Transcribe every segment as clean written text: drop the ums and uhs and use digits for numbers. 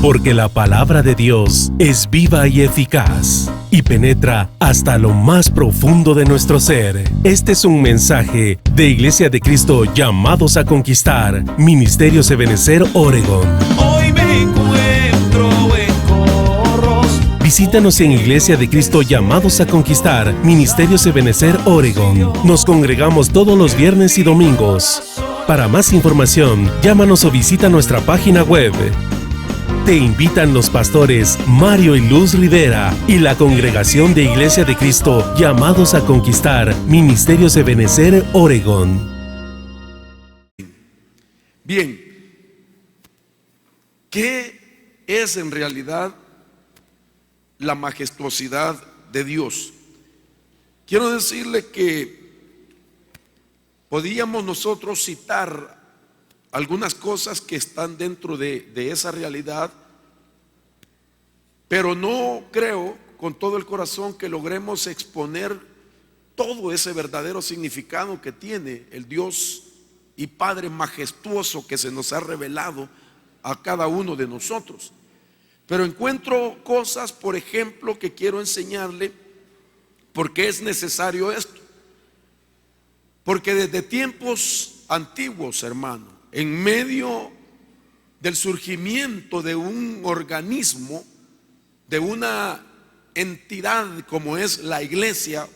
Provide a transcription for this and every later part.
Porque la palabra de Dios es viva y eficaz y penetra hasta lo más profundo de nuestro ser. Este es un mensaje de Iglesia de Cristo Llamados a Conquistar, Ministerios Ebenecer, Oregón. Hoy me encuentro en Corros. Visítanos en Iglesia de Cristo Llamados a Conquistar, Ministerios Ebenecer, Oregón. Nos congregamos todos los viernes y domingos. Para más información, llámanos o visita nuestra página web. Te invitan los pastores Mario y Luz Rivera y la congregación de Iglesia de Cristo Llamados a Conquistar, Ministerios Ebenecer, Oregón. Bien, ¿qué es en realidad la majestuosidad de Dios? Quiero decirle que podíamos nosotros citar algunas cosas que están dentro de esa realidad, pero no creo con todo el corazón que logremos exponer todo ese verdadero significado que tiene el Dios y Padre majestuoso que se nos ha revelado a cada uno de nosotros. Pero encuentro cosas, por ejemplo, que quiero enseñarle porque es necesario esto. Porque desde tiempos antiguos, hermano, en medio del surgimiento de un organismo, de una entidad como es la iglesia,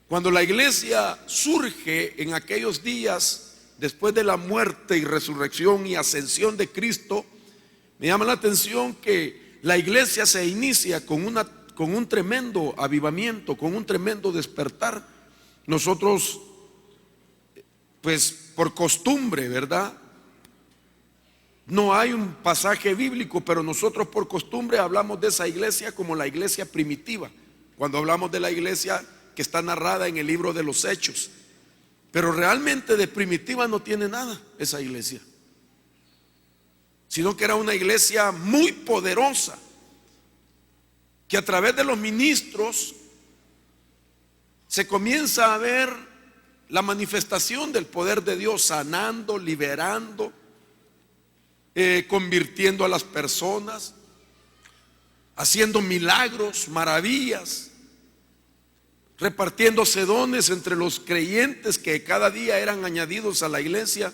cuando la iglesia surge en aquellos días después de la muerte y resurrección y ascensión de Cristo, me llama la atención que la iglesia se inicia con un tremendo avivamiento, con un tremendo despertar. Nosotros, pues por costumbre, ¿verdad? No hay un pasaje bíblico, pero nosotros por costumbre hablamos de esa iglesia como la iglesia primitiva, cuando hablamos de la iglesia que está narrada en el libro de los Hechos. Pero realmente de primitiva no tiene nada esa iglesia, sino que era una iglesia muy poderosa, que a través de los ministros se comienza a ver la manifestación del poder de Dios, sanando, liberando, convirtiendo a las personas, haciendo milagros, maravillas, repartiéndose dones entre los creyentes que cada día eran añadidos a la iglesia.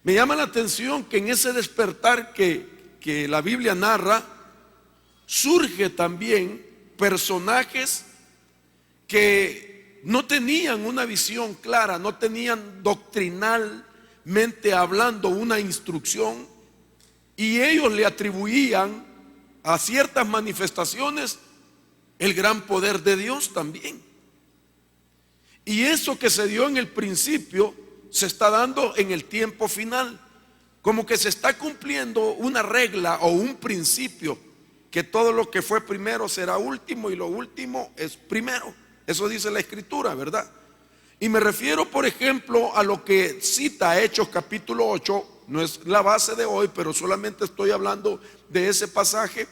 Me llama la atención que en ese despertar que la Biblia narra, surge también personajes que no tenían una visión clara, no tenían doctrinalmente hablando una instrucción, y ellos le atribuían a ciertas manifestaciones el gran poder de Dios también. Y eso que se dio en el principio se está dando en el tiempo final, como que se está cumpliendo una regla o un principio, que todo lo que fue primero será último y lo último es primero. Eso dice la Escritura, ¿verdad? Y me refiero, por ejemplo, a lo que cita Hechos capítulo 8, no es la base de hoy, pero solamente estoy hablando de ese pasaje,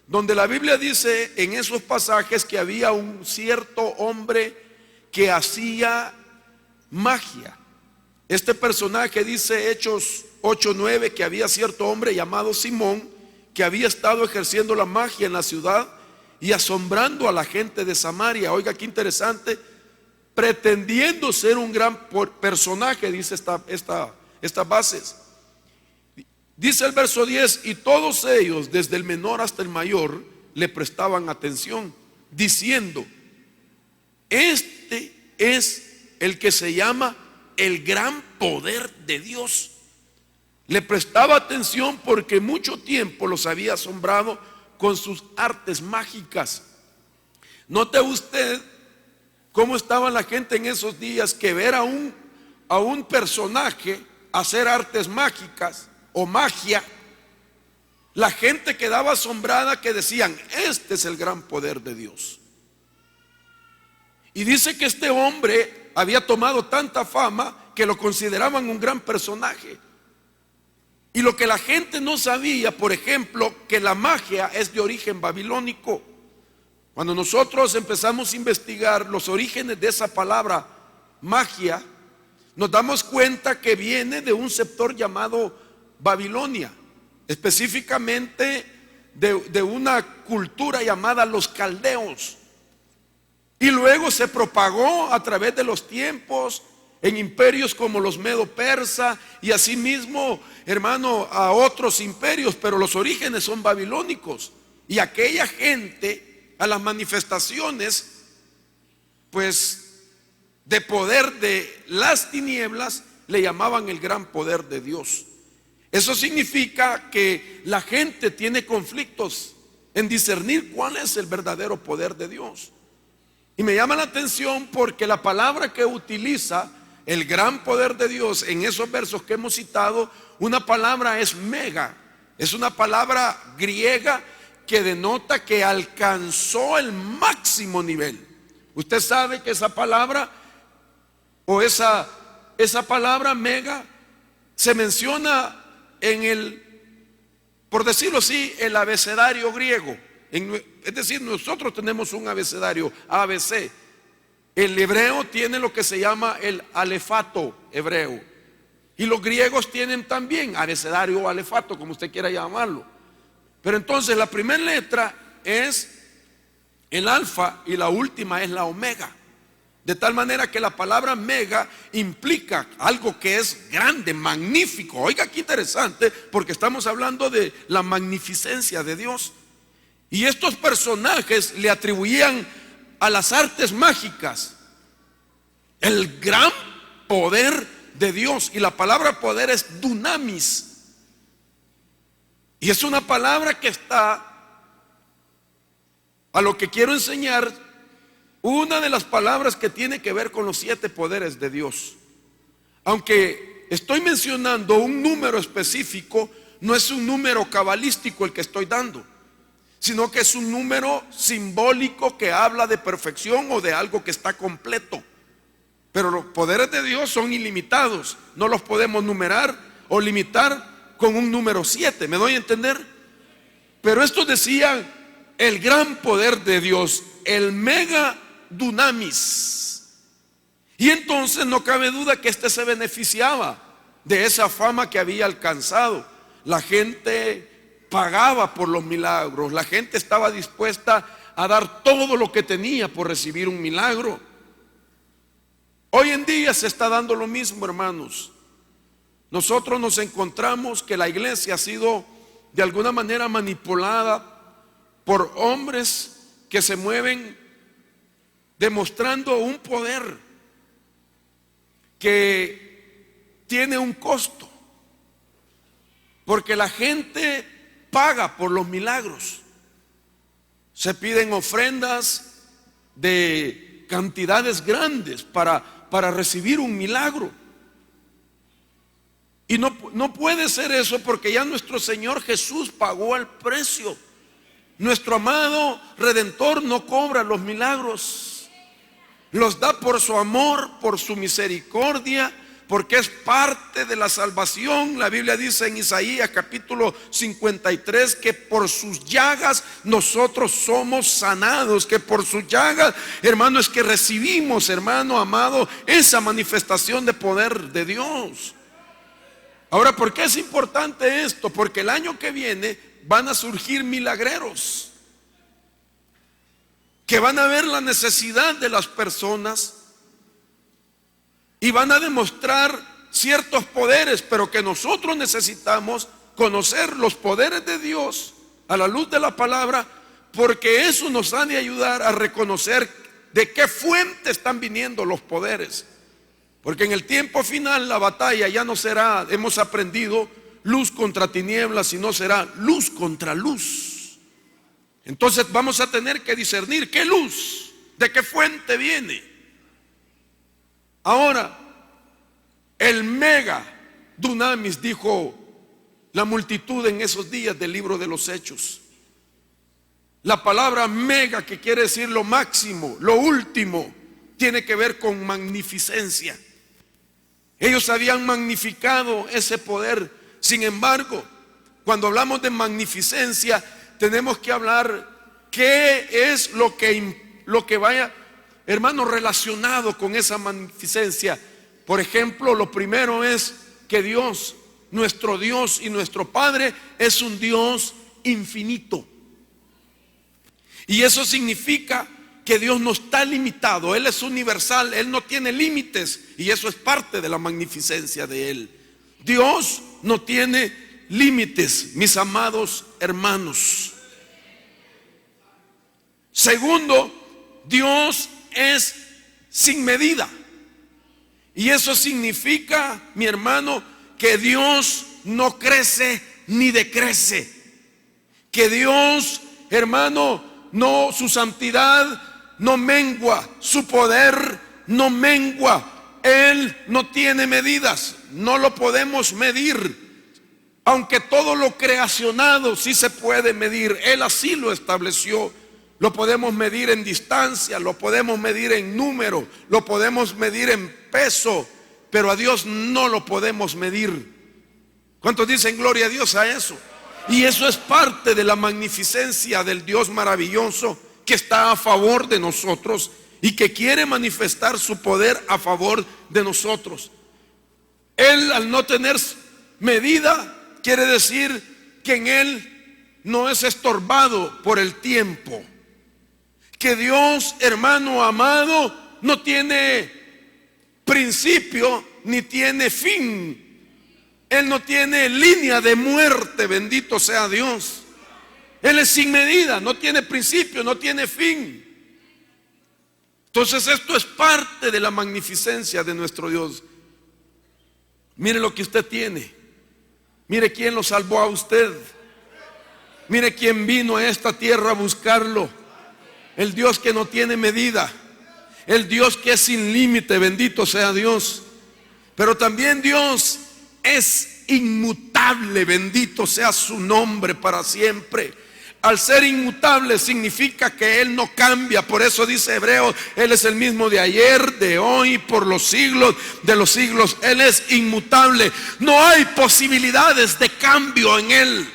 donde la Biblia dice en esos pasajes que había un cierto hombre que hacía magia. Este personaje dice Hechos 8:9 que había cierto hombre llamado Simón que había estado ejerciendo la magia en la ciudad y asombrando a la gente de Samaria. Oiga, qué interesante, pretendiendo ser un gran personaje, dice estas bases. Dice el verso 10, y todos ellos, desde el menor hasta el mayor, le prestaban atención, diciendo: este es el que se llama el gran poder de Dios. Le prestaba atención porque mucho tiempo los había asombrado con sus artes mágicas. Note usted cómo estaba la gente en esos días, que ver a un personaje hacer artes mágicas o magia, la gente quedaba asombrada, que decían: este es el gran poder de Dios. Y dice que este hombre había tomado tanta fama que lo consideraban un gran personaje. Y lo que la gente no sabía, por ejemplo, que la magia es de origen babilónico. Cuando nosotros empezamos a investigar los orígenes de esa palabra magia, nos damos cuenta que viene de un sector llamado Babilonia. específicamente de una cultura llamada los caldeos. Y luego se propagó a través de los tiempos en imperios como los medo-persa y asimismo, hermano, a otros imperios, pero los orígenes son babilónicos. Y aquella gente, a las manifestaciones, pues, de poder de las tinieblas, le llamaban el gran poder de Dios. Eso significa que la gente tiene conflictos en discernir cuál es el verdadero poder de Dios. Y me llama la atención porque la palabra que utiliza el gran poder de Dios en esos versos que hemos citado, una palabra es mega. Es una palabra griega que denota que alcanzó el máximo nivel. Usted sabe que esa palabra o esa palabra mega se menciona en el, por decirlo así, el abecedario griego. Es decir, nosotros tenemos un abecedario ABC. El hebreo tiene lo que se llama el alefato hebreo. Y los griegos tienen también abecedario o alefato, como usted quiera llamarlo. Pero entonces la primera letra es el alfa y la última es la omega. De tal manera que la palabra mega implica algo que es grande, magnífico. Oiga, qué interesante, porque estamos hablando de la magnificencia de Dios. Y estos personajes le atribuían a las artes mágicas el gran poder de Dios. Y la palabra poder es dunamis. Y es una palabra que está, a lo que quiero enseñar, una de las palabras que tiene que ver con los 7 poderes de Dios. Aunque estoy mencionando un número específico, no es un número cabalístico el que estoy dando, sino que es un número simbólico que habla de perfección o de algo que está completo. Pero los poderes de Dios son ilimitados, no los podemos numerar o limitar con un número 7, ¿me doy a entender? Pero estos decían el gran poder de Dios, el mega dunamis. Y entonces no cabe duda que este se beneficiaba de esa fama que había alcanzado. La gente pagaba por los milagros, la gente estaba dispuesta a dar todo lo que tenía por recibir un milagro. Hoy en día se está dando lo mismo, hermanos. Nosotros nos encontramos que la iglesia ha sido de alguna manera manipulada por hombres que se mueven demostrando un poder que tiene un costo, porque la gente paga por los milagros. Se piden ofrendas de cantidades grandes para recibir un milagro. Y no puede ser eso, porque ya nuestro Señor Jesús pagó el precio. Nuestro amado Redentor no cobra los milagros, los da por su amor, por su misericordia, porque es parte de la salvación. La Biblia dice en Isaías capítulo 53 que por sus llagas nosotros somos sanados, que por sus llagas, hermano, es que recibimos, hermano amado, esa manifestación de poder de Dios. Ahora, ¿por qué es importante esto? Porque el año que viene van a surgir milagreros que van a ver la necesidad de las personas y van a demostrar ciertos poderes, pero que nosotros necesitamos conocer los poderes de Dios a la luz de la palabra, porque eso nos ha de ayudar a reconocer de qué fuente están viniendo los poderes. Porque en el tiempo final la batalla ya no será, hemos aprendido, luz contra tinieblas, sino será luz contra luz. Entonces vamos a tener que discernir qué luz, de qué fuente viene. Ahora, el mega dunamis, dijo la multitud en esos días del libro de los Hechos. La palabra mega, que quiere decir lo máximo, lo último, tiene que ver con magnificencia. Ellos habían magnificado ese poder. Sin embargo, cuando hablamos de magnificencia, tenemos que hablar qué es lo que vaya, hermano, relacionado con esa magnificencia. Por ejemplo, lo primero es que Dios nuestro Dios y nuestro Padre es un Dios infinito. Y eso significa que Dios no está limitado, Él es universal, Él no tiene límites, y eso es parte de la magnificencia de Él. Dios no tiene límites, mis amados hermanos. Segundo, Dios es sin medida. Y eso significa, mi hermano, que Dios no crece ni decrece. Que Dios, hermano, no, su santidad no mengua, su poder no mengua. Él no tiene medidas, no lo podemos medir. Aunque todo lo creacionado sí se puede medir, Él así lo estableció. Lo podemos medir en distancia, lo podemos medir en número, lo podemos medir en peso, pero a Dios no lo podemos medir. ¿Cuántos dicen gloria a Dios a eso? Y eso es parte de la magnificencia del Dios maravilloso que está a favor de nosotros y que quiere manifestar su poder a favor de nosotros. Él, al no tener medida, quiere decir que en Él no es estorbado por el tiempo. Que Dios, hermano amado, no tiene principio ni tiene fin. Él no tiene línea de muerte, bendito sea Dios. Él es sin medida, no tiene principio, no tiene fin. Entonces esto es parte de la magnificencia de nuestro Dios. Mire lo que usted tiene. Mire quién lo salvó a usted. Mire quién vino a esta tierra a buscarlo. El Dios que no tiene medida, el Dios que es sin límite, bendito sea Dios. Pero también Dios es inmutable, bendito sea su nombre para siempre. Al ser inmutable significa que Él no cambia. Por eso dice Hebreos, Él es el mismo de ayer, de hoy, por los siglos de los siglos. Él es inmutable. No hay posibilidades de cambio en Él.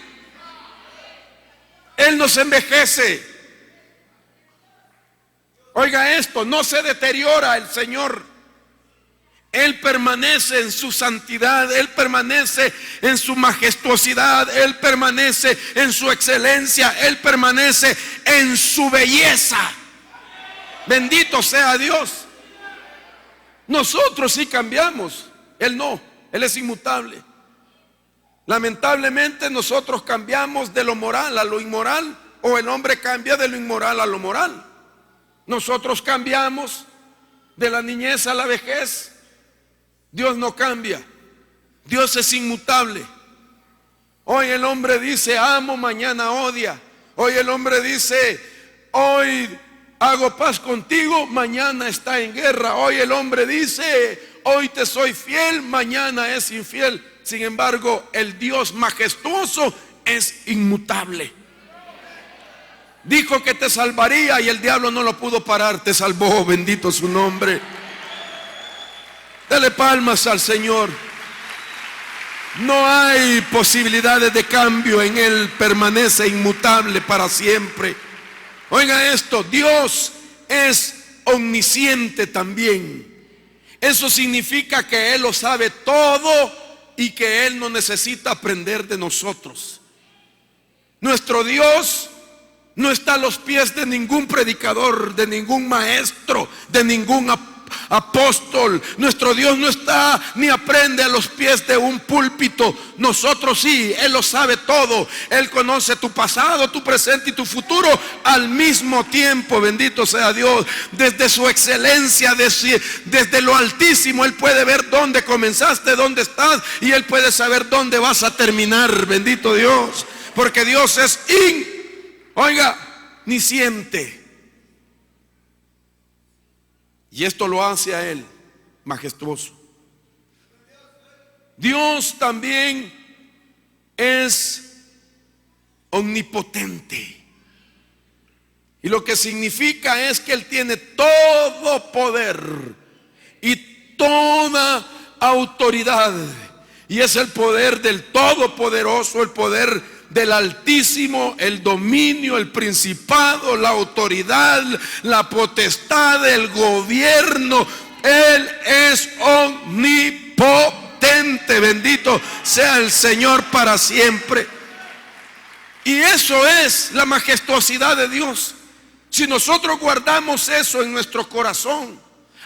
Él no se envejece. Oiga esto, no se deteriora el Señor. Él permanece en su santidad, Él permanece en su majestuosidad, Él permanece en su excelencia, Él permanece en su belleza. Bendito sea Dios. Nosotros sí cambiamos, Él no, Él es inmutable. Lamentablemente nosotros cambiamos de lo moral a lo inmoral, o el hombre cambia de lo inmoral a lo moral. Nosotros cambiamos de la niñez a la vejez. Dios no cambia. Dios es inmutable. Hoy el hombre dice amo, mañana odia. Hoy el hombre dice hoy hago paz contigo, mañana está en guerra. Hoy el hombre dice hoy te soy fiel, mañana es infiel. Sin embargo, el Dios majestuoso es inmutable. Dijo que te salvaría y el diablo no lo pudo parar. Te salvó, bendito su nombre. Dale palmas al Señor. No hay posibilidades de cambio en Él. Permanece inmutable para siempre. Oiga esto, Dios es omnisciente también. Eso significa que Él lo sabe todo y que Él no necesita aprender de nosotros. Nuestro Dios no está a los pies de ningún predicador, de ningún maestro, de ningún apóstol. Nuestro Dios no está ni aprende a los pies de un púlpito. Nosotros sí, Él lo sabe todo. Él conoce tu pasado, tu presente y tu futuro al mismo tiempo. Bendito sea Dios. Desde su excelencia, desde lo altísimo, Él puede ver dónde comenzaste, dónde estás, y Él puede saber dónde vas a terminar. Bendito Dios, porque Dios es omnisciente. Y esto lo hace a Él majestuoso. Dios también es omnipotente. Y lo que significa es que Él tiene todo poder y toda autoridad. Y es el poder del Todopoderoso, el poder del Altísimo, el dominio, el principado, la autoridad, la potestad, el gobierno. Él es omnipotente. omnipotente, bendito sea el Señor para siempre. Y eso es la majestuosidad de Dios. Si nosotros guardamos eso en nuestro corazón,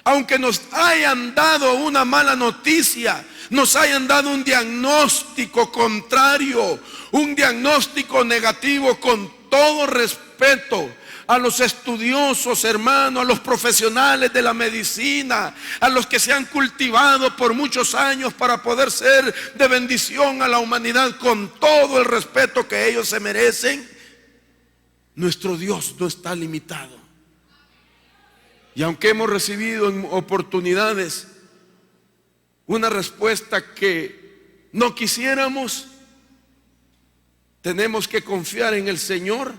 aunque nos hayan dado una mala noticia, nos hayan dado un diagnóstico contrario, un diagnóstico negativo, con todo respeto a los estudiosos, hermanos, a los profesionales de la medicina, a los que se han cultivado por muchos años para poder ser de bendición a la humanidad, con todo el respeto que ellos se merecen, nuestro Dios no está limitado. Y aunque hemos recibido en oportunidades una respuesta que no quisiéramos, tenemos que confiar en el Señor,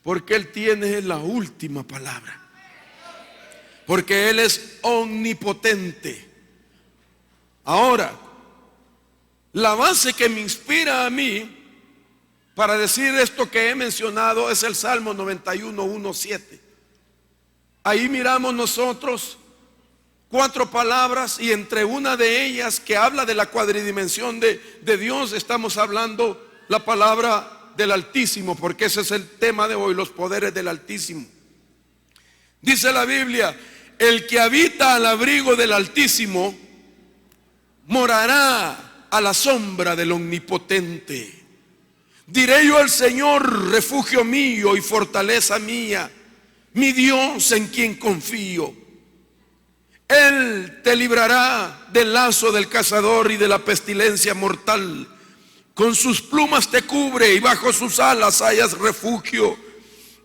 porque Él tiene la última palabra, porque Él es omnipotente. Ahora, la base que me inspira a mí para decir esto que he mencionado es el Salmo 91, 1, 7. Ahí miramos nosotros 4 palabras, y entre una de ellas que habla de la cuadridimensión de Dios, estamos hablando la palabra del Altísimo, porque ese es el tema de hoy, los poderes del Altísimo. Dice la Biblia: el que habita al abrigo del Altísimo morará a la sombra del Omnipotente. Diré yo al Señor, refugio mío y fortaleza mía, mi Dios en quien confío. Él te librará del lazo del cazador y de la pestilencia mortal. Con sus plumas te cubre y bajo sus alas hallas refugio.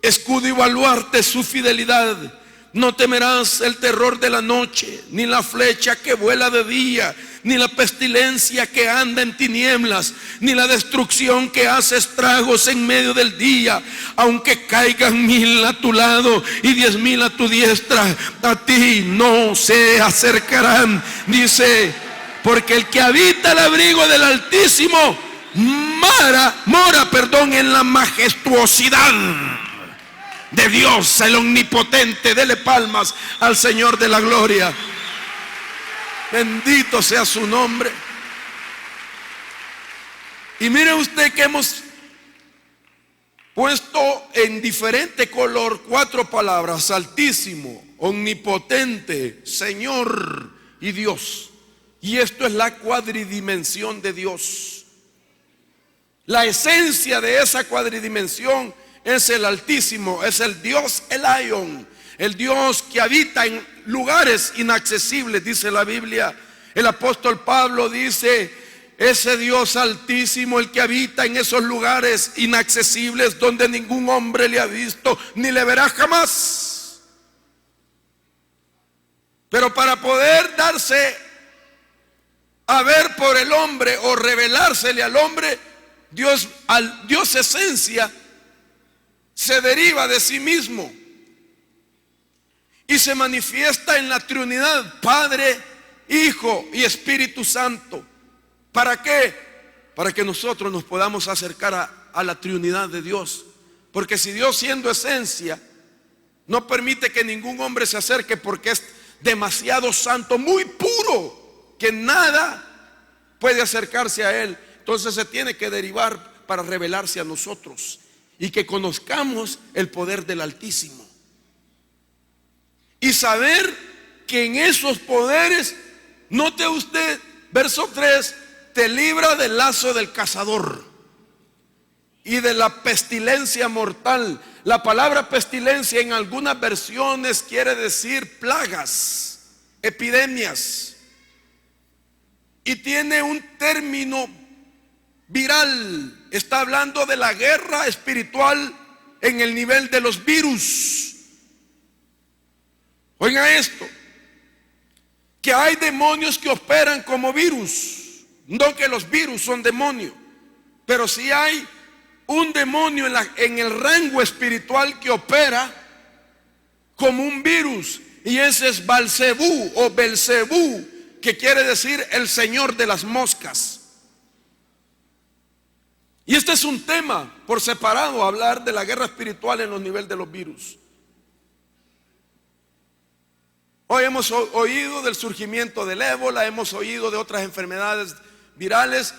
Escudo y baluarte es su fidelidad. No temerás el terror de la noche, ni la flecha que vuela de día, ni la pestilencia que anda en tinieblas, ni la destrucción que hace estragos en medio del día. Aunque caigan 1000 a tu lado y 10,000 a tu diestra, a ti no se acercarán. Dice: porque el que habita el abrigo del Altísimo mora en la majestuosidad de Dios, el Omnipotente. Dele palmas al Señor de la gloria. Bendito sea su nombre. Y mire usted que hemos puesto en diferente color 4 palabras: Altísimo, Omnipotente, Señor y Dios. Y esto es la cuadridimensión de Dios. La esencia de esa cuadridimensión es el Altísimo, es el Dios Elión, el Dios que habita en lugares inaccesibles, dice la Biblia. El apóstol Pablo dice: ese Dios Altísimo, el que habita en esos lugares inaccesibles donde ningún hombre le ha visto ni le verá jamás. Pero para poder darse a ver por el hombre o revelársele al hombre, Dios esencia se deriva de sí mismo y se manifiesta en la Trinidad, Padre, Hijo y Espíritu Santo. ¿Para qué? Para que nosotros nos podamos acercar a la Trinidad de Dios. Porque si Dios, siendo esencia, no permite que ningún hombre se acerque, porque es demasiado santo, muy puro, que nada puede acercarse a Él, entonces se tiene que derivar para revelarse a nosotros y que conozcamos el poder del Altísimo. Y saber que en esos poderes, note usted, verso 3, te libra del lazo del cazador y de la pestilencia mortal. La palabra pestilencia en algunas versiones quiere decir plagas, epidemias, y tiene un término viral. Está hablando de la guerra espiritual en el nivel de los virus. Oiga esto, que hay demonios que operan como virus. No que los virus son demonios, pero sí hay un demonio en el rango espiritual que opera como un virus, y ese es Balcebú o Belcebú, que quiere decir el señor de las moscas. Y este es un tema por separado, hablar de la guerra espiritual en los niveles de los virus. Hoy hemos oído del surgimiento del ébola, hemos oído de otras enfermedades virales,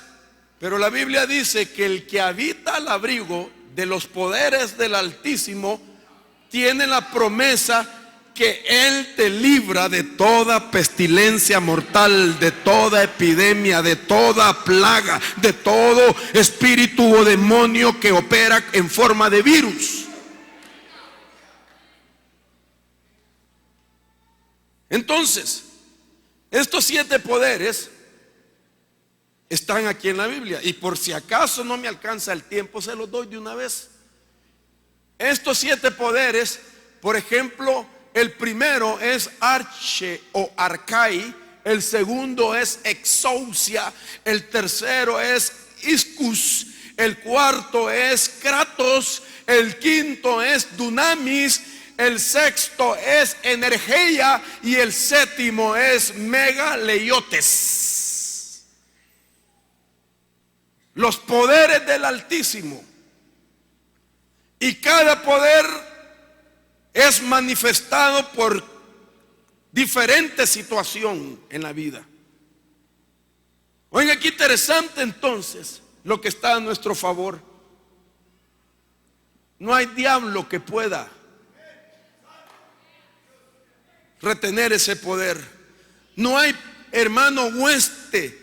pero la Biblia dice que el que habita al abrigo de los poderes del Altísimo tiene la promesa que Él te libra de toda pestilencia mortal, de toda epidemia, de toda plaga, de todo espíritu o demonio que opera en forma de virus. Entonces, estos 7 poderes están aquí en la Biblia, y por si acaso no me alcanza el tiempo, se los doy de una vez. Estos 7 poderes, por ejemplo, el primero es arche o arcai, el segundo es exousia, el tercero es iscus, el cuarto es kratos, el quinto es dunamis, el sexto es energeia y el séptimo es megaleiotes. Los poderes del Altísimo, y cada poder es manifestado por diferente situación en la vida. Oiga, qué interesante entonces lo que está a nuestro favor. No hay diablo que pueda retener ese poder. No hay, hermano, hueste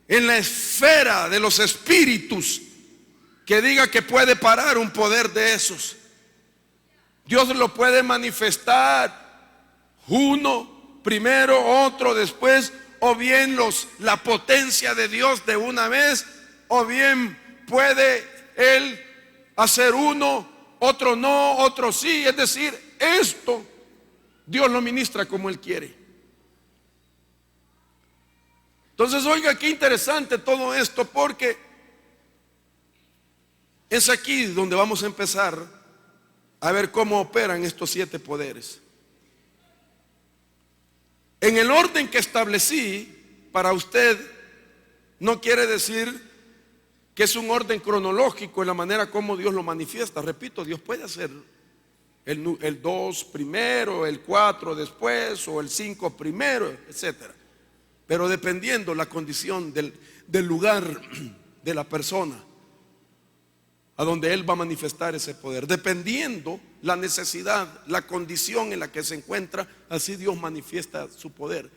en la esfera de los espíritus que diga que puede parar un poder de esos. Dios lo puede manifestar, uno primero, otro después, o bien la potencia de Dios de una vez, o bien puede Él hacer uno, otro no, otro sí. Es decir, esto Dios lo ministra como Él quiere. Entonces, oiga, qué interesante todo esto, porque es aquí donde vamos a empezar a ver cómo operan estos 7 poderes. En el orden que establecí para usted, no quiere decir que es un orden cronológico en la manera como Dios lo manifiesta. Repito, Dios puede hacer el 2 primero, el 4 después, o el 5 primero, etcétera. Pero dependiendo la condición del lugar de la persona a donde Él va a manifestar ese poder, dependiendo la necesidad, la condición en la que se encuentra, así Dios manifiesta su poder.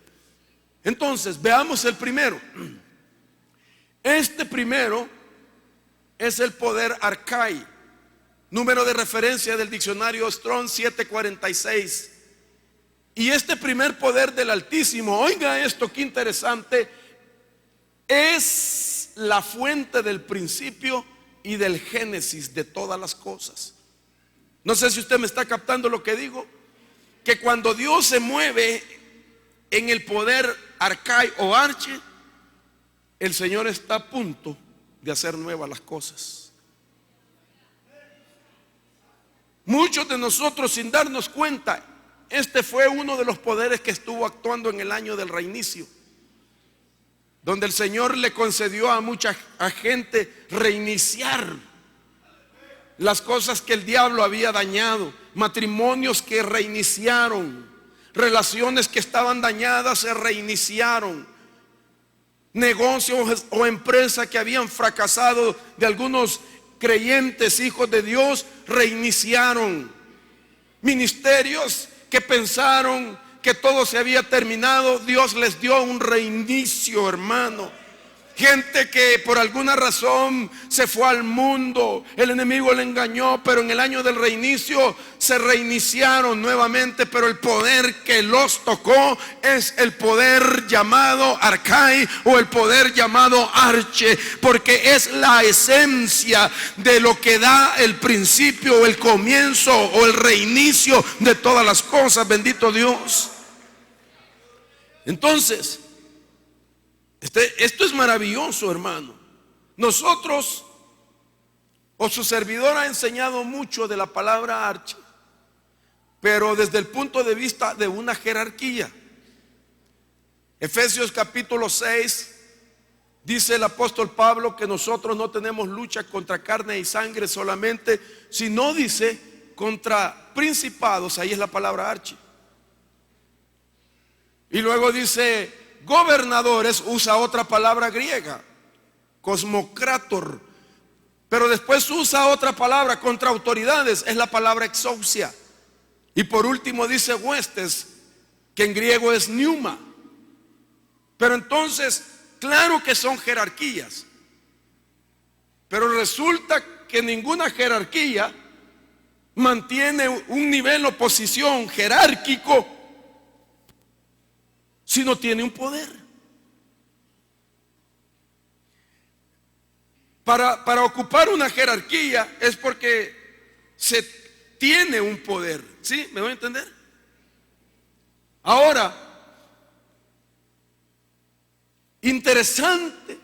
Entonces, veamos el primero. Este primero es el poder arcai. Número de referencia del diccionario Strong 746. Y este primer poder del Altísimo, oiga esto, qué interesante, es la fuente del principio y del génesis de todas las cosas. No sé si usted me está captando lo que digo, que cuando Dios se mueve en el poder arcai o arche, el Señor está a punto de hacer nuevas las cosas. Muchos de nosotros, sin darnos cuenta, este fue uno de los poderes que estuvo actuando en el año del reinicio, donde el Señor le concedió a mucha gente reiniciar las cosas que el diablo había dañado, matrimonios que reiniciaron, relaciones que estaban dañadas se reiniciaron, negocios o empresas que habían fracasado de algunos creyentes, hijos de Dios, reiniciaron, ministerios que pensaron que todo se había terminado, Dios les dio un reinicio, hermano. Gente que por alguna razón se fue al mundo, el enemigo le engañó, pero en el año del reinicio se reiniciaron nuevamente. Pero el poder que los tocó es el poder llamado arcai o el poder llamado arche, porque es la esencia de lo que da el principio o el comienzo o el reinicio de todas las cosas. Bendito Dios. Entonces, esto es maravilloso, hermano. Nosotros, o su servidor, ha enseñado mucho de la palabra arche, pero desde el punto de vista de una jerarquía. Efesios capítulo 6 dice el apóstol Pablo que nosotros no tenemos lucha contra carne y sangre solamente, sino, dice, contra principados. Ahí es la palabra arche. Y luego dice gobernadores, usa otra palabra griega, cosmocrator. Pero después usa otra palabra contra autoridades, es la palabra exousia. Y por último dice huestes, que en griego es pneuma. Pero entonces, claro que son jerarquías, pero resulta que ninguna jerarquía mantiene un nivel o posición jerárquico si no tiene un poder. Para ocupar una jerarquía es porque se tiene un poder. ¿Sí? ¿Me voy a entender? Ahora, interesante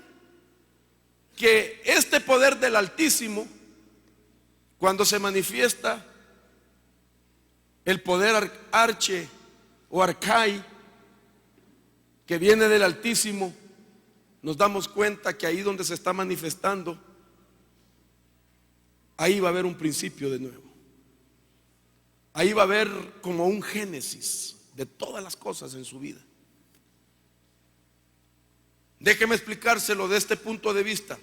que este poder del Altísimo, cuando se manifiesta el poder arche o arcai que viene del Altísimo, nos damos cuenta que ahí donde se está manifestando, ahí va a haber un principio de nuevo. Ahí va a haber como un génesis de todas las cosas en su vida. Déjeme explicárselo de este punto de vista.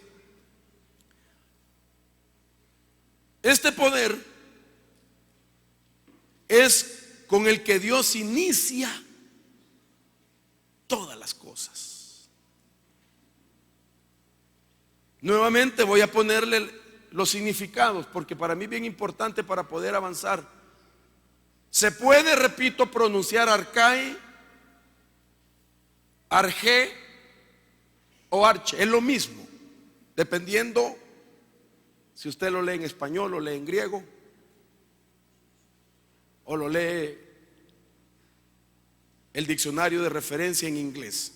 Este poder es con el que Dios inicia todas las cosas. Nuevamente voy a ponerle los significados, porque para mí es bien importante para poder avanzar. Se puede, repito, pronunciar arcai, arge o arche, es lo mismo, dependiendo si usted lo lee en español, lo lee en griego o lo lee el diccionario de referencia en inglés.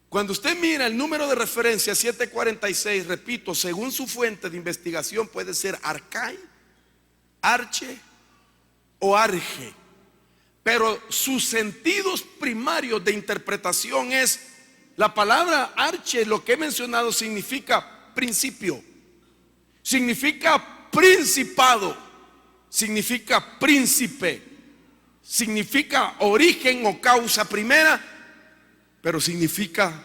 Cuando usted mira el número de referencia 746, repito, según su fuente de investigación puede ser arcai, arche o arge, pero sus sentidos primarios de interpretación es la palabra arche. Lo que he mencionado significa principio, significa principado, significa príncipe, significa origen o causa primera, pero significa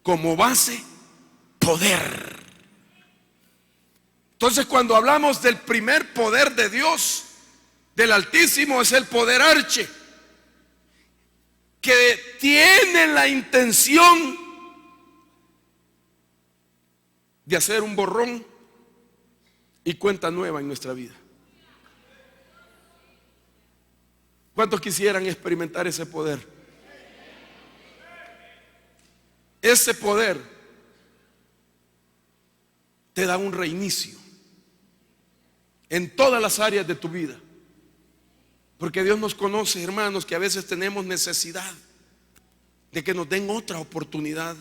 como base poder. Entonces, cuando hablamos del primer poder de Dios, del Altísimo, es el poder arche, que tiene la intención de hacer un borrón y cuenta nueva en nuestra vida. ¿Cuántos quisieran experimentar ese poder? Ese poder te da un reinicio en todas las áreas de tu vida. Porque Dios nos conoce, hermanos, que a veces tenemos necesidad de que nos den otra oportunidad.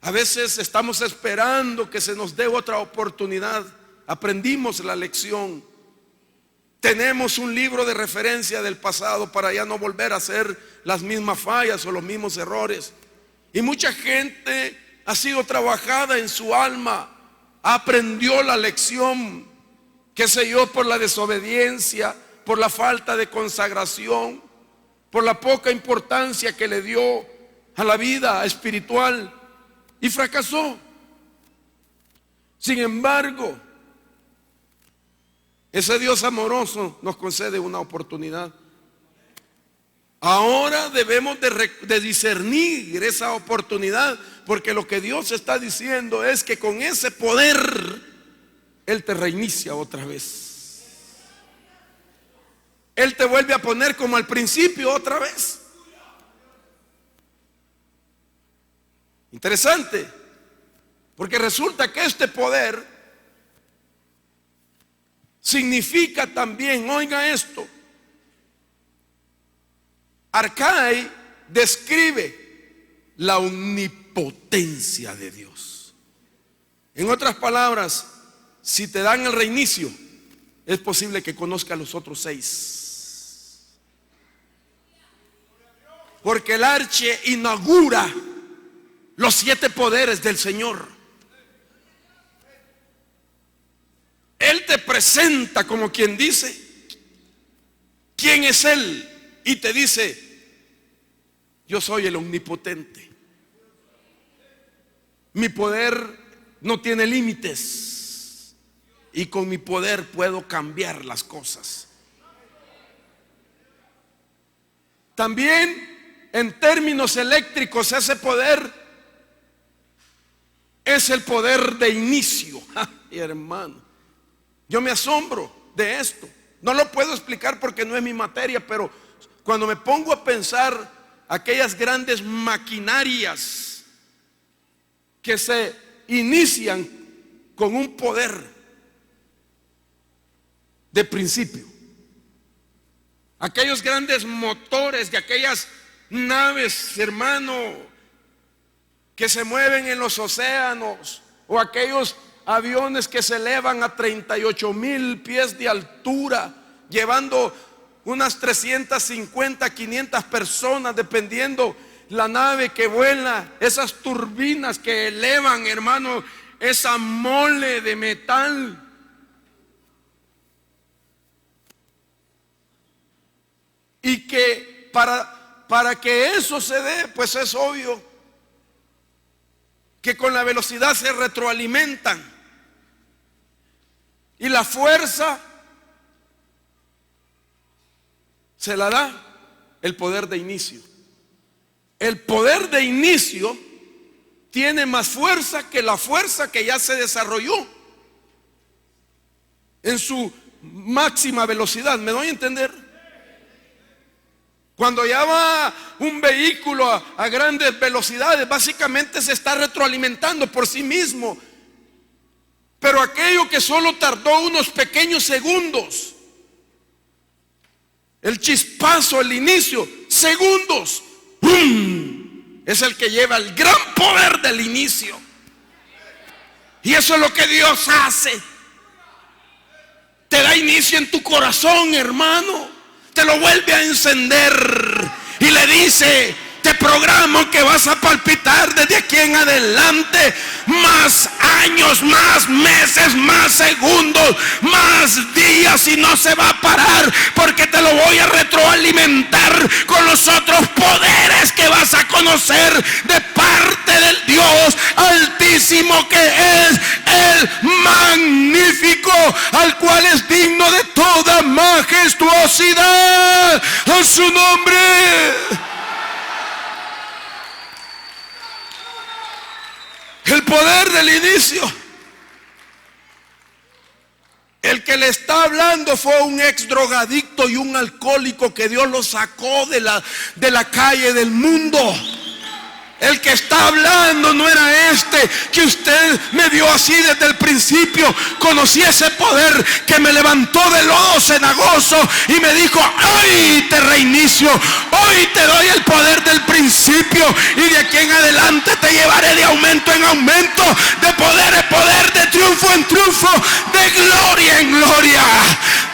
A veces estamos esperando que se nos dé otra oportunidad. Aprendimos la lección. Tenemos un libro de referencia del pasado para ya no volver a hacer las mismas fallas o los mismos errores. Y mucha gente ha sido trabajada en su alma, aprendió la lección, qué sé yo, por la desobediencia, por la falta de consagración, por la poca importancia que le dio a la vida espiritual, y fracasó. Sin embargo, ese Dios amoroso nos concede una oportunidad. Ahora debemos de discernir esa oportunidad, porque lo que Dios está diciendo es que con ese poder Él te reinicia otra vez. Él te vuelve a poner como al principio otra vez. Interesante, porque resulta que este poder significa también, oiga esto, arcai describe la omnipotencia de Dios. En otras palabras, si te dan el reinicio, es posible que conozcas los otros 6. Porque el arche inaugura los 7 poderes del Señor. Él te presenta, como quien dice, quién es Él y te dice: yo soy el omnipotente. Mi poder no tiene límites y con mi poder puedo cambiar las cosas. También en términos eléctricos, ese poder es el poder de inicio. Hermano, yo me asombro de esto. No lo puedo explicar porque no es mi materia, pero cuando me pongo a pensar aquellas grandes maquinarias que se inician con un poder de principio, aquellos grandes motores de aquellas naves, hermano, que se mueven en los océanos, o aquellos aviones que se elevan a 38,000 pies de altura, llevando unas 350, 500 personas, dependiendo la nave que vuela, esas turbinas que elevan, hermano, esa mole de metal. Y que para que eso se dé, pues es obvio que con la velocidad se retroalimentan. Y la fuerza se la da el poder de inicio. El poder de inicio tiene más fuerza que la fuerza que ya se desarrolló en su máxima velocidad. ¿Me doy a entender? Cuando ya va un vehículo a grandes velocidades, básicamente se está retroalimentando por sí mismo. Pero aquello que solo tardó unos pequeños segundos, el chispazo, el inicio, segundos, ¡pum!, es el que lleva el gran poder del inicio. Y eso es lo que Dios hace. Te da inicio en tu corazón, hermano. Te lo vuelve a encender y le dice: te programo que vas a palpitar desde aquí en adelante más años, más meses, más segundos, más días, y no se va a parar, porque te lo voy a retroalimentar con los otros poderes que vas a conocer de parte del Dios Altísimo, que es el magnífico, al cual es digno de toda majestuosidad. A su nombre. El poder del inicio. El que le está hablando fue un ex drogadicto y un alcohólico que Dios lo sacó de la calle del mundo. El que está hablando no era este que usted me vio así desde el principio. Conocí ese poder que me levantó del lodo cenagoso y me dijo: hoy te reinicio, hoy te doy el poder del principio, y de aquí en adelante te llevaré de aumento en aumento, de poder en poder, de triunfo en triunfo, de gloria en gloria.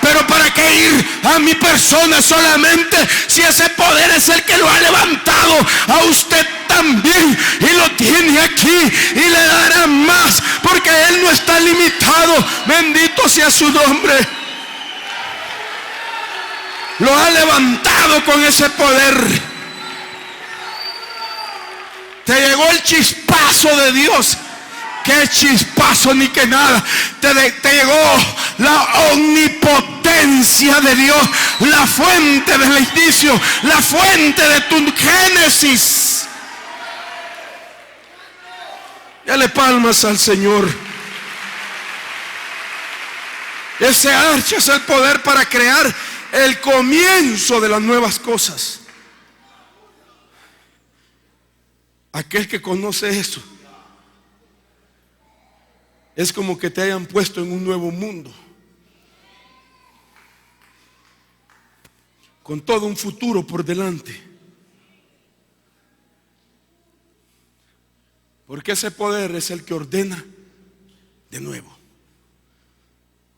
Pero ¿para qué ir a mi persona solamente si ese poder es el que lo ha levantado a usted también y lo tiene aquí, y le dará más, porque Él no está limitado? Bendito sea su nombre. Lo ha levantado con ese poder. Te llegó el chispazo de Dios. Qué chispazo ni que nada. Te llegó la omnipotencia de Dios, la fuente del inicio, la fuente de tu génesis. Dale palmas al Señor. Ese archa es el poder para crear el comienzo de las nuevas cosas. Aquel que conoce eso, es como que te hayan puesto en un nuevo mundo, con todo un futuro por delante. Porque ese poder es el que ordena de nuevo.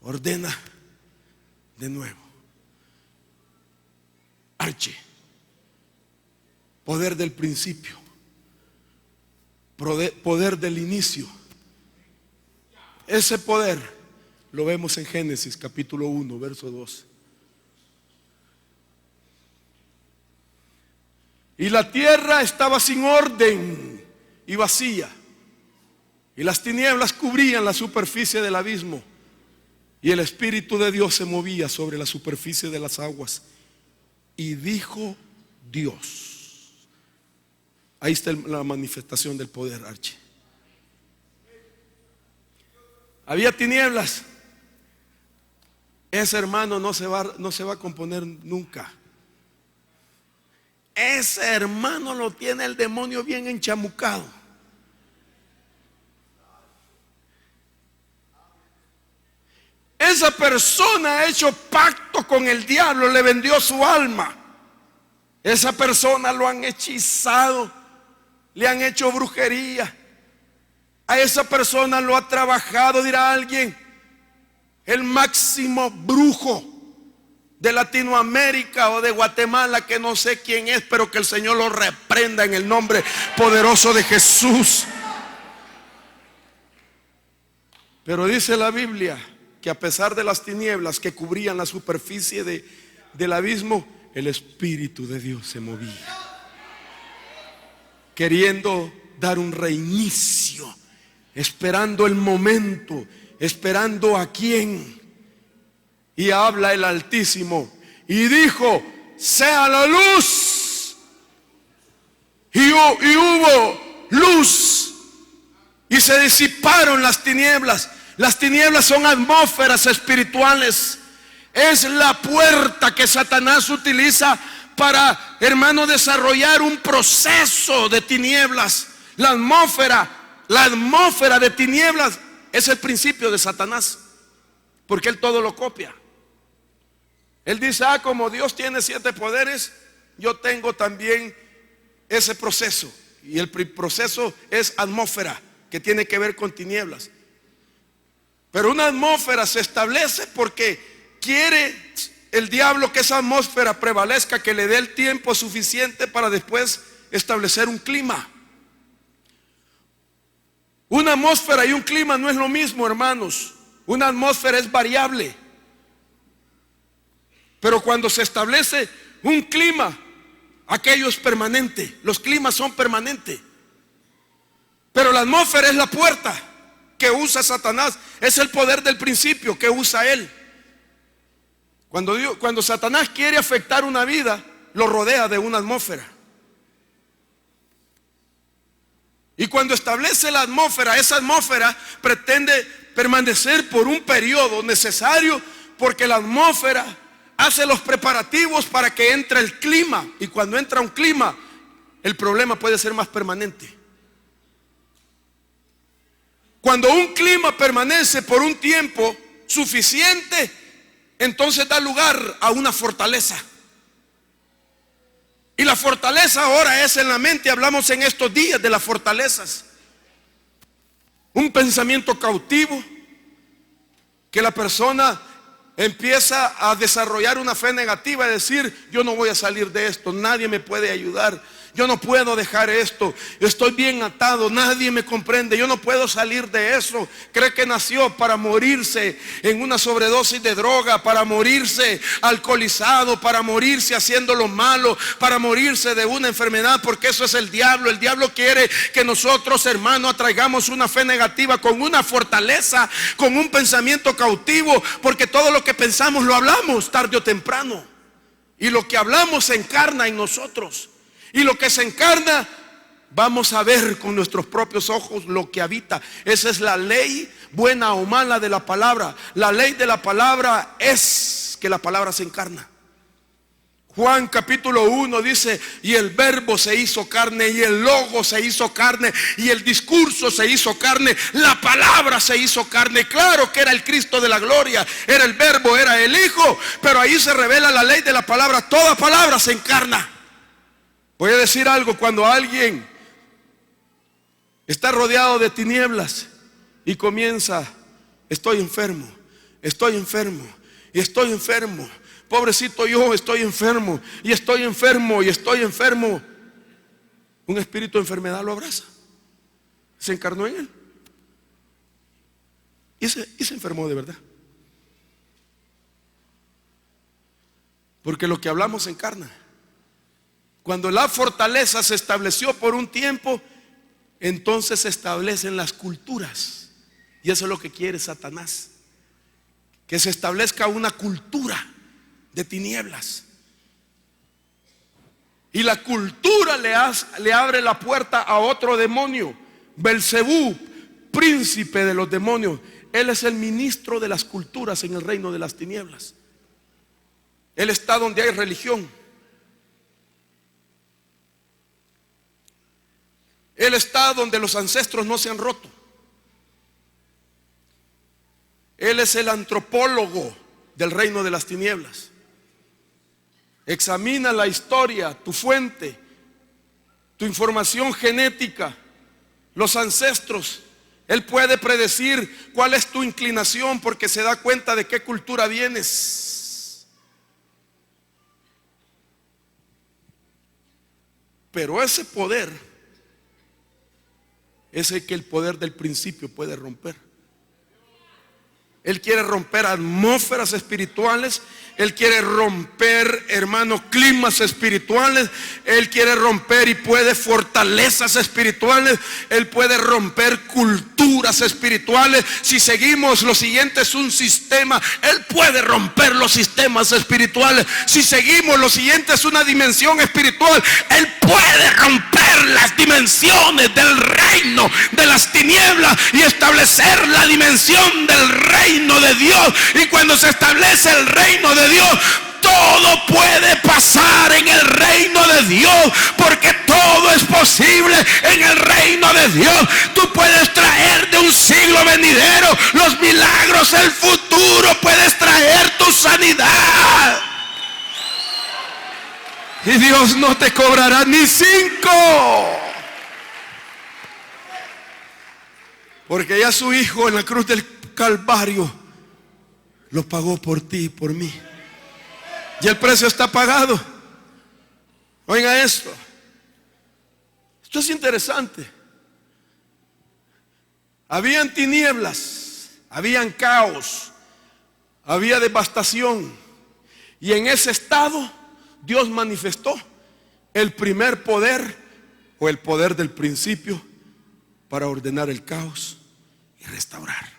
Ordena de nuevo. Arche. Poder del principio. Poder del inicio. Ese poder lo vemos en Génesis capítulo 1, verso 2. Y la tierra estaba sin orden y vacía. Y las tinieblas cubrían la superficie del abismo. Y el Espíritu de Dios se movía sobre la superficie de las aguas. Y dijo Dios. Ahí está la manifestación del poder, Archie. Había tinieblas. Ese hermano no se va a componer nunca. Ese hermano lo tiene el demonio bien enchamucado. Esa persona ha hecho pacto con el diablo, le vendió su alma. Esa persona lo han hechizado, le han hecho brujería. A esa persona lo ha trabajado, dirá alguien, el máximo brujo de Latinoamérica o de Guatemala, que no sé quién es, pero que el Señor lo reprenda en el nombre poderoso de Jesús. Pero dice la Biblia que a pesar de las tinieblas que cubrían la superficie del abismo, el Espíritu de Dios se movía, queriendo dar un reinicio, esperando el momento, esperando a quién. Y habla el Altísimo y dijo: sea la luz. Y hubo luz. Y se disiparon las tinieblas. Las tinieblas son atmósferas espirituales. Es la puerta que Satanás utiliza para, hermano, desarrollar un proceso de tinieblas. La atmósfera de tinieblas es el principio de Satanás, porque él todo lo copia. Él dice: como Dios tiene 7 poderes, yo tengo también ese proceso. Y el proceso es atmósfera, que tiene que ver con tinieblas. Pero una atmósfera se establece porque quiere el diablo que esa atmósfera prevalezca, que le dé el tiempo suficiente para después establecer un clima. Una atmósfera y un clima no es lo mismo, hermanos. Una atmósfera es variable. Pero cuando se establece un clima, aquello es permanente. Los climas son permanentes. Pero la atmósfera es la puerta que usa Satanás. Es el poder del principio que usa él. Cuando Satanás quiere afectar una vida, lo rodea de una atmósfera. Y cuando establece la atmósfera, esa atmósfera pretende permanecer por un periodo necesario, porque la atmósfera hace los preparativos para que entre el clima. Y cuando entra un clima, el problema puede ser más permanente. Cuando un clima permanece por un tiempo suficiente, entonces da lugar a una fortaleza. Y la fortaleza ahora es en la mente. Hablamos en estos días de las fortalezas. Un pensamiento cautivo, que la persona empieza a desarrollar una fe negativa y decir: yo no voy a salir de esto, nadie me puede ayudar, yo no puedo dejar esto, estoy bien atado, nadie me comprende, yo no puedo salir de eso. Cree que nació para morirse en una sobredosis de droga, para morirse alcoholizado, para morirse haciendo lo malo, para morirse de una enfermedad, porque eso es el diablo. El diablo quiere que nosotros, hermanos, atraigamos una fe negativa con una fortaleza, con un pensamiento cautivo, porque todo lo que pensamos lo hablamos tarde o temprano, y lo que hablamos se encarna en nosotros. Y lo que se encarna, vamos a ver con nuestros propios ojos lo que habita. Esa es la ley, buena o mala, de la palabra. La ley de la palabra es que la palabra se encarna. Juan capítulo 1 dice: y el verbo se hizo carne, y el logo se hizo carne, y el discurso se hizo carne, la palabra se hizo carne. Claro que era el Cristo de la gloria, era el verbo, era el Hijo, pero ahí se revela la ley de la palabra. Toda palabra se encarna. Voy a decir algo: cuando alguien está rodeado de tinieblas y comienza: estoy enfermo, estoy enfermo, y estoy enfermo, pobrecito yo, estoy enfermo, y estoy enfermo, y estoy enfermo, un espíritu de enfermedad lo abraza, se encarnó en él y se enfermó de verdad. Porque lo que hablamos se encarna. Cuando la fortaleza se estableció por un tiempo, entonces se establecen las culturas. Y eso es lo que quiere Satanás, que se establezca una cultura de tinieblas. Y la cultura le abre la puerta a otro demonio, Belcebú, príncipe de los demonios. Él es el ministro de las culturas en el reino de las tinieblas. Él está donde hay religión. Él está donde los ancestros no se han roto. Él es el antropólogo del reino de las tinieblas. Examina la historia, tu fuente, tu información genética, los ancestros. Él puede predecir cuál es tu inclinación porque se da cuenta de qué cultura vienes. Pero ese poder es el que el poder del principio puede romper. Él quiere romper atmósferas espirituales. Él quiere romper, hermano, climas espirituales. Él quiere romper y puede fortalezas espirituales. Él puede romper culturas espirituales. Si seguimos lo siguiente es un sistema, Él puede romper los sistemas espirituales. Si seguimos lo siguiente es una dimensión espiritual, Él puede romper las dimensiones del reino de las tinieblas y establecer la dimensión del reino de Dios. Y cuando se establece el reino de Dios, todo puede pasar en el reino de Dios, porque todo es posible en el reino de Dios. Tú puedes traer de un siglo venidero los milagros, el futuro, puedes traer tu sanidad. Y Dios no te cobrará ni 5, porque ya su Hijo en la cruz del Calvario lo pagó por ti y por mí. Y el precio está pagado. Oiga esto. Esto es interesante. Habían tinieblas, habían caos, había devastación. Y en ese estado Dios manifestó el primer poder, o el poder del principio, para ordenar el caos y restaurar.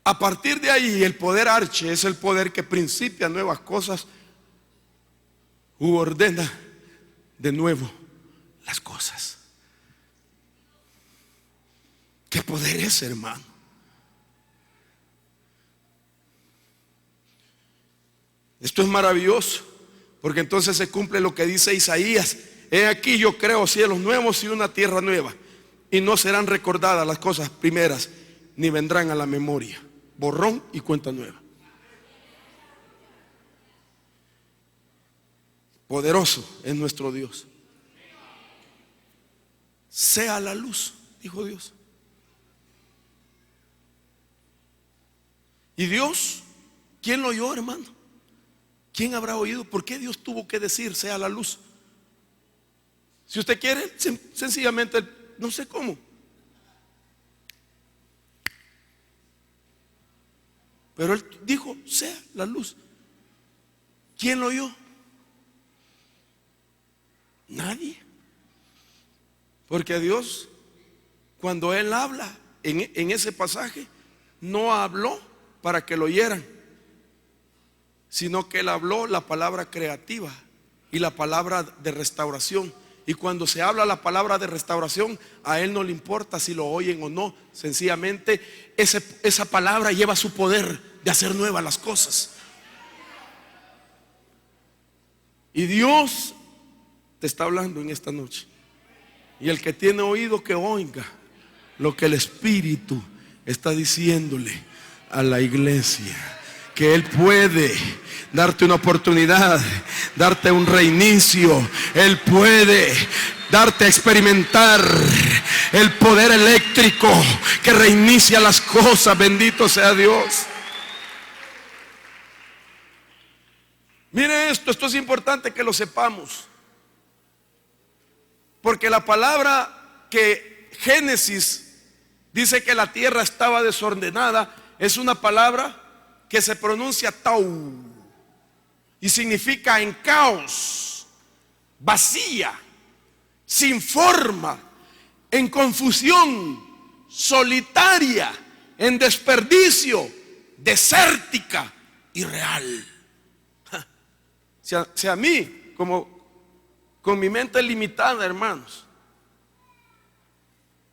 A partir de ahí, el poder arche es el poder que principia nuevas cosas u ordena de nuevo las cosas. ¿Qué poder es, hermano? Esto es maravilloso, porque entonces se cumple lo que dice Isaías: he aquí yo creo cielos nuevos y una tierra nueva, y no serán recordadas las cosas primeras, ni vendrán a la memoria. Borrón y cuenta nueva. Poderoso es nuestro Dios. Sea la luz, dijo Dios. Y Dios, ¿quién lo oyó, hermano? ¿Quién habrá oído? ¿Por qué Dios tuvo que decir sea la luz? Si usted quiere, sencillamente, no sé cómo. Pero Él dijo, sea la luz. ¿Quién lo oyó? Nadie. Porque Dios, cuando Él habla en ese pasaje, no habló para que lo oyeran, sino que Él habló la palabra creativa y la palabra de restauración. Y cuando se habla la palabra de restauración, a Él no le importa si lo oyen o no. Sencillamente esa palabra lleva su poder de hacer nuevas las cosas. Y Dios te está hablando en esta noche. Y el que tiene oído, que oiga lo que el Espíritu está diciéndole a la iglesia. Que Él puede darte una oportunidad, darte un reinicio. Él puede darte a experimentar el poder eléctrico que reinicia las cosas. Bendito sea Dios. Mire esto es importante que lo sepamos, porque la palabra que Génesis dice que la tierra estaba desordenada es una palabra que se pronuncia tau. Y significa en caos, vacía, sin forma, en confusión, solitaria, en desperdicio, desértica, irreal. Si a mí, como con mi mente limitada, hermanos,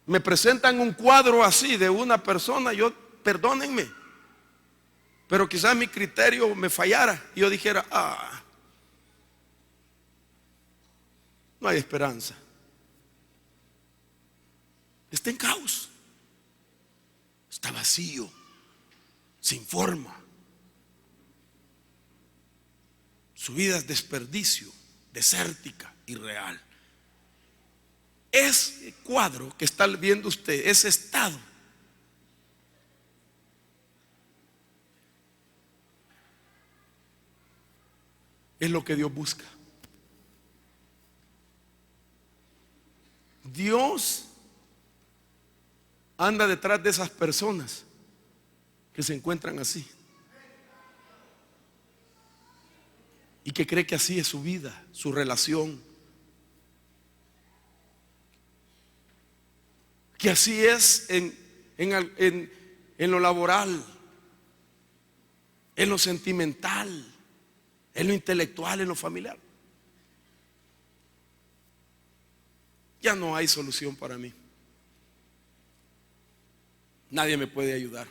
me presentan un cuadro así de una persona, yo, perdónenme, pero quizás mi criterio me fallara y yo dijera, no hay esperanza. Está en caos, está vacío, sin forma. Su vida es desperdicio, desértica, irreal. Ese cuadro que está viendo usted, ese estado, es lo que Dios busca. Dios anda detrás de esas personas que se encuentran así y que cree que así es su vida, su relación, que así es en lo laboral, en lo sentimental, en lo intelectual, en lo familiar. Ya no hay solución para mí. Nadie me puede ayudar.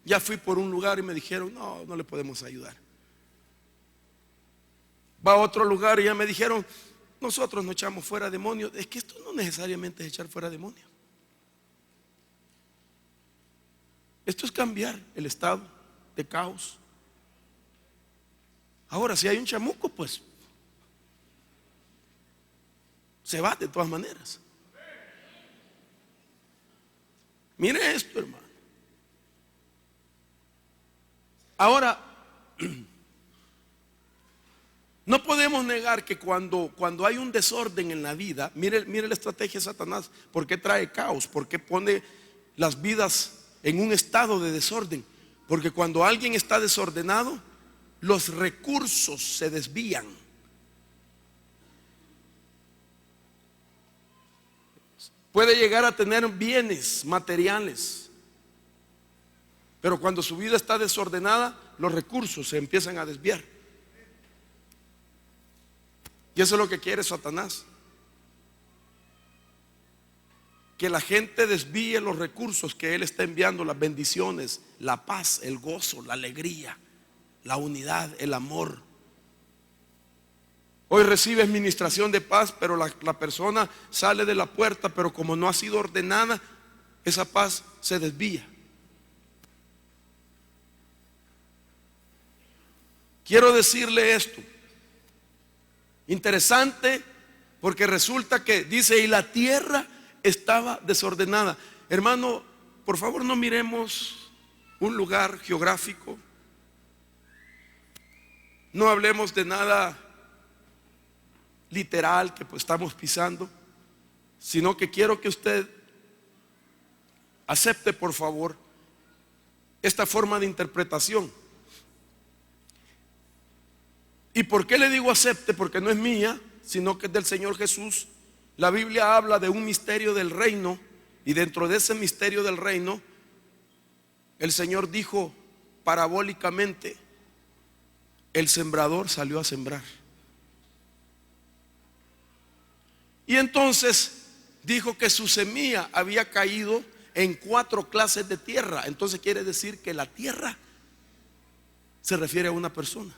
Ya fui por un lugar y me dijeron, no le podemos ayudar. Va a otro lugar y ya me dijeron, nosotros no echamos fuera demonios. Es que esto no necesariamente es echar fuera demonios. Esto es cambiar el estado de caos. Ahora, si hay un chamuco, pues se va de todas maneras. Mire esto, hermano. Ahora, no podemos negar que cuando hay un desorden en la vida, mire la estrategia de Satanás. ¿Por qué trae caos? ¿Por qué pone las vidas en un estado de desorden? Porque cuando alguien está desordenado, los recursos se desvían. Puede llegar a tener bienes materiales, pero cuando su vida está desordenada, los recursos se empiezan a desviar. Y eso es lo que quiere Satanás, que la gente desvíe los recursos que él está enviando, las bendiciones, la paz, el gozo, la alegría, la unidad, el amor. Hoy recibes ministración de paz, pero la persona sale de la puerta, pero como no ha sido ordenada, esa paz se desvía. Quiero decirle esto, interesante, porque resulta que dice, y la tierra estaba desordenada. Hermano, por favor no miremos un lugar geográfico, no hablemos de nada literal que pues estamos pisando, sino que quiero que usted acepte, por favor, esta forma de interpretación. ¿Y por qué le digo acepte? Porque no es mía, sino que es del Señor Jesús. La Biblia habla de un misterio del reino, y dentro de ese misterio del reino, el Señor dijo parabólicamente, el sembrador salió a sembrar. Y entonces dijo que su semilla había caído en 4 clases de tierra. Entonces quiere decir que la tierra se refiere a una persona.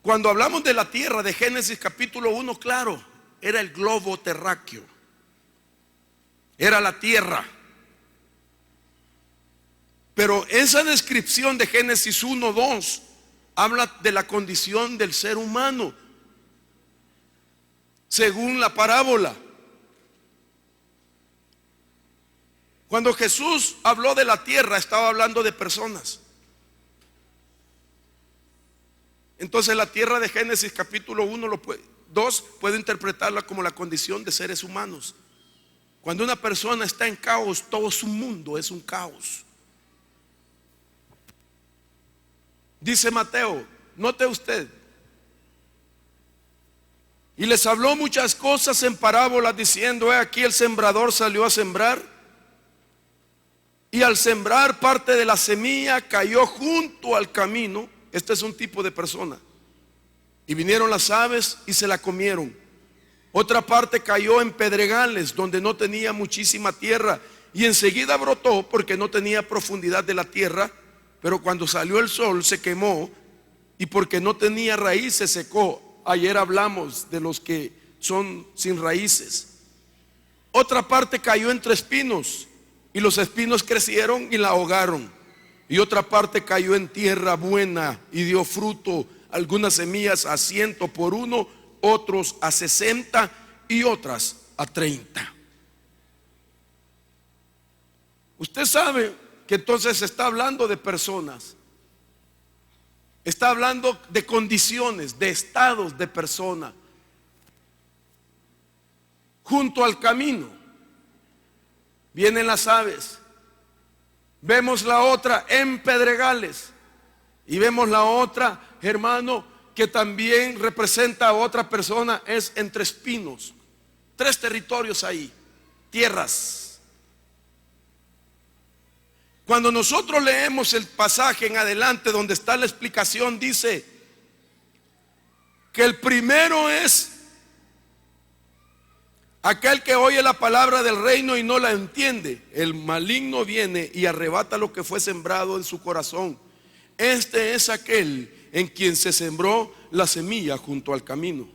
Cuando hablamos de la tierra de Génesis capítulo 1, claro, era el globo terráqueo, era la tierra. Pero esa descripción de Génesis 1:2 habla de la condición del ser humano según la parábola. Cuando Jesús habló de la tierra, estaba hablando de personas. Entonces la tierra de Génesis capítulo 2 puede interpretarla como la condición de seres humanos. Cuando una persona está en caos, todo su mundo es un caos. Dice Mateo, note usted. Y les habló muchas cosas en parábolas diciendo: he aquí el sembrador salió a sembrar. Y al sembrar, parte de la semilla cayó junto al camino. Este es un tipo de persona. Y vinieron las aves y se la comieron. Otra parte cayó en pedregales, donde no tenía muchísima tierra, y enseguida brotó porque no tenía profundidad de la tierra. Pero cuando salió el sol se quemó, y porque no tenía raíz se secó. Ayer hablamos de los que son sin raíces. Otra parte cayó entre espinos, y los espinos crecieron y la ahogaron. Y otra parte cayó en tierra buena y dio fruto, algunas semillas a 100 por uno, otros a 60 y otras a 30. Usted sabe que entonces está hablando de personas. Está hablando de condiciones, de estados de persona. Junto al camino vienen las aves. Vemos la otra en pedregales. Y vemos la otra, hermano, que también representa a otra persona, es entre espinos. 3 territorios ahí, tierras. Cuando nosotros leemos el pasaje en adelante donde está la explicación, dice que el primero es aquel que oye la palabra del reino y no la entiende. El maligno viene y arrebata lo que fue sembrado en su corazón. Este es aquel en quien se sembró la semilla junto al camino.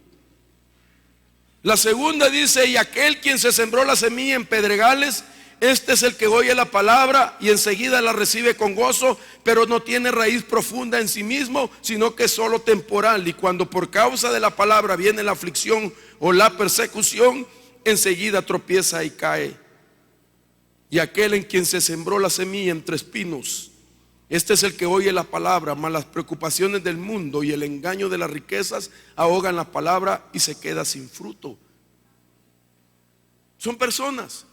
La segunda dice: y aquel quien se sembró la semilla en pedregales, este es el que oye la palabra y enseguida la recibe con gozo, pero no tiene raíz profunda en sí mismo, sino que es solo temporal. Y cuando por causa de la palabra viene la aflicción o la persecución, enseguida tropieza y cae. Y aquel en quien se sembró la semilla entre espinos, este es el que oye la palabra, mas las preocupaciones del mundo y el engaño de las riquezas ahogan la palabra y se queda sin fruto. Son personas.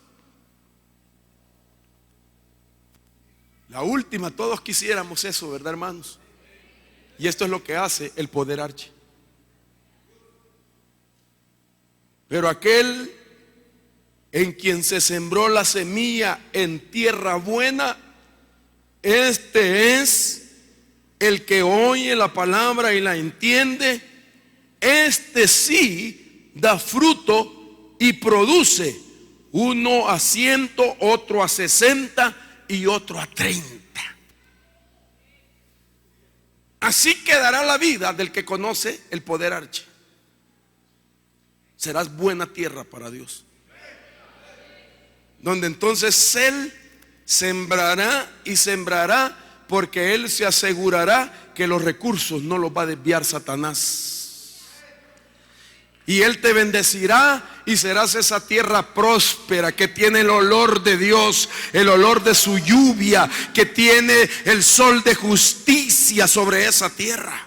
La última, todos quisiéramos eso, ¿verdad, hermanos? Y esto es lo que hace el poder archi. Pero aquel en quien se sembró la semilla en tierra buena, este es el que oye la palabra y la entiende. Este sí da fruto y produce, uno a 100, otro a 60 y otro a 30. Así quedará la vida del que conoce el poder archi. Serás buena tierra para Dios, donde entonces Él sembrará y sembrará, porque Él se asegurará que los recursos no los va a desviar Satanás. Y Él te bendecirá y serás esa tierra próspera que tiene el olor de Dios, el olor de su lluvia, que tiene el sol de justicia sobre esa tierra.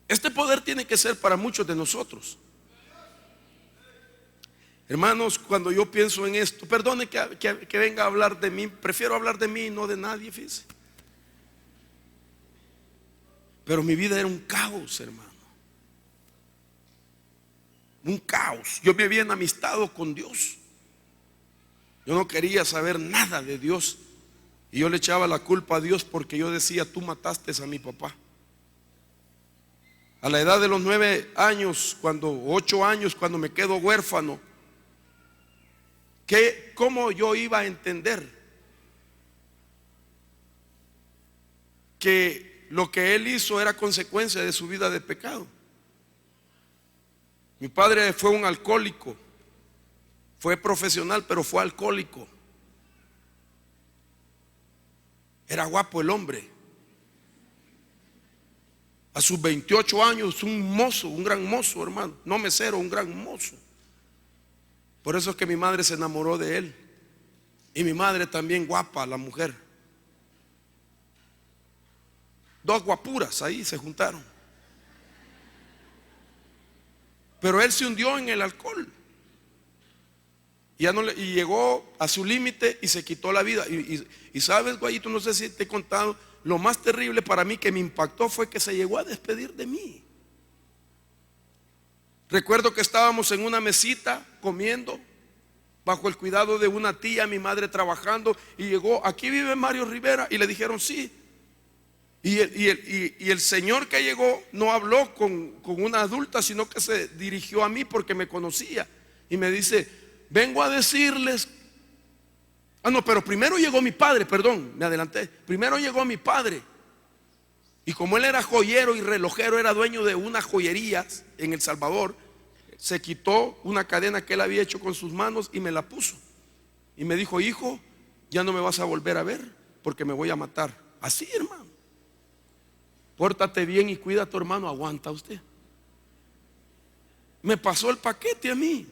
Este poder tiene que ser para muchos de nosotros. Hermanos, cuando yo pienso en esto, perdone que venga a hablar de mí, prefiero hablar de mí y no de nadie, fíjese. Pero mi vida era un caos, hermano. Un caos. Yo me había enamistado con Dios. Yo no quería saber nada de Dios. Y yo le echaba la culpa a Dios porque yo decía: tú mataste a mi papá. A la edad de los 9 años, 8 años, cuando me quedo huérfano, ¿cómo yo iba a entender que lo que él hizo era consecuencia de su vida de pecado? Mi padre fue un alcohólico, fue profesional, pero fue alcohólico. Era guapo el hombre. A sus 28 años, un mozo, un gran mozo, hermano. No mesero, un gran mozo. Por eso es que mi madre se enamoró de él. Y mi madre también guapa, la mujer. 2 guapuras ahí se juntaron. Pero él se hundió en el alcohol. Y llegó a su límite y se quitó la vida. Y sabes, Guayito, no sé si te he contado, lo más terrible para mí que me impactó fue que se llegó a despedir de mí. Recuerdo que estábamos en una mesita comiendo bajo el cuidado de una tía, mi madre trabajando, y llegó: aquí vive Mario Rivera. Y le dijeron sí. Y el señor que llegó no habló con una adulta, sino que se dirigió a mí porque me conocía. Y me dice: vengo a decirles. No, pero primero llegó mi padre, perdón, me adelanté. Primero llegó mi padre. Y como él era joyero y relojero, era dueño de unas joyerías en El Salvador, se quitó una cadena que él había hecho con sus manos y me la puso. Y me dijo: hijo, ya no me vas a volver a ver porque me voy a matar. Así, hermano. Pórtate bien y cuida a tu hermano. Aguanta usted. Me pasó el paquete a mí.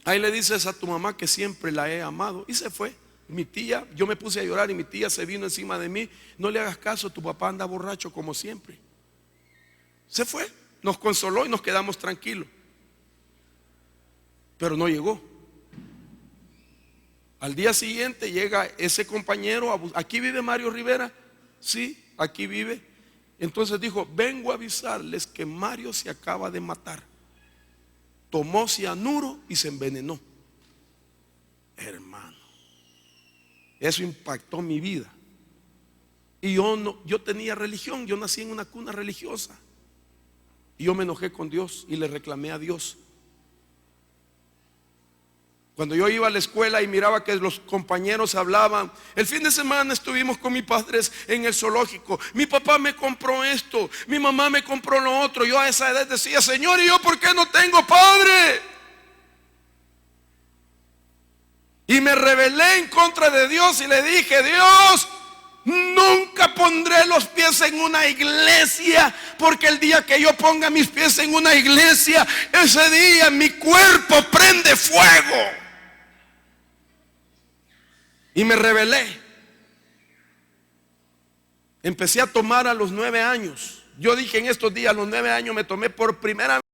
Ahí le dices a tu mamá que siempre la he amado. Y se fue. Mi tía, yo me puse a llorar y mi tía se vino encima de mí. No le hagas caso, tu papá anda borracho como siempre. Se fue, nos consoló y nos quedamos tranquilos. Pero no llegó. Al día siguiente llega ese compañero. ¿Aquí vive Mario Rivera? Sí, aquí vive. Entonces dijo: vengo a avisarles que Mario se acaba de matar. Tomó cianuro y se envenenó. Hermano, eso impactó mi vida. Y yo tenía religión, yo nací en una cuna religiosa. Y yo me enojé con Dios y le reclamé a Dios. Cuando yo iba a la escuela y miraba que los compañeros hablaban: el fin de semana estuvimos con mis padres en el zoológico, mi papá me compró esto, mi mamá me compró lo otro. Yo a esa edad decía: Señor, ¿y yo por qué no tengo padre? Y me rebelé en contra de Dios y le dije: Dios, nunca pondré los pies en una iglesia, porque el día que yo ponga mis pies en una iglesia, ese día mi cuerpo prende fuego. Y me rebelé. Empecé a tomar a los 9 años. Yo dije: en estos días, a los 9 años, me tomé por primera vez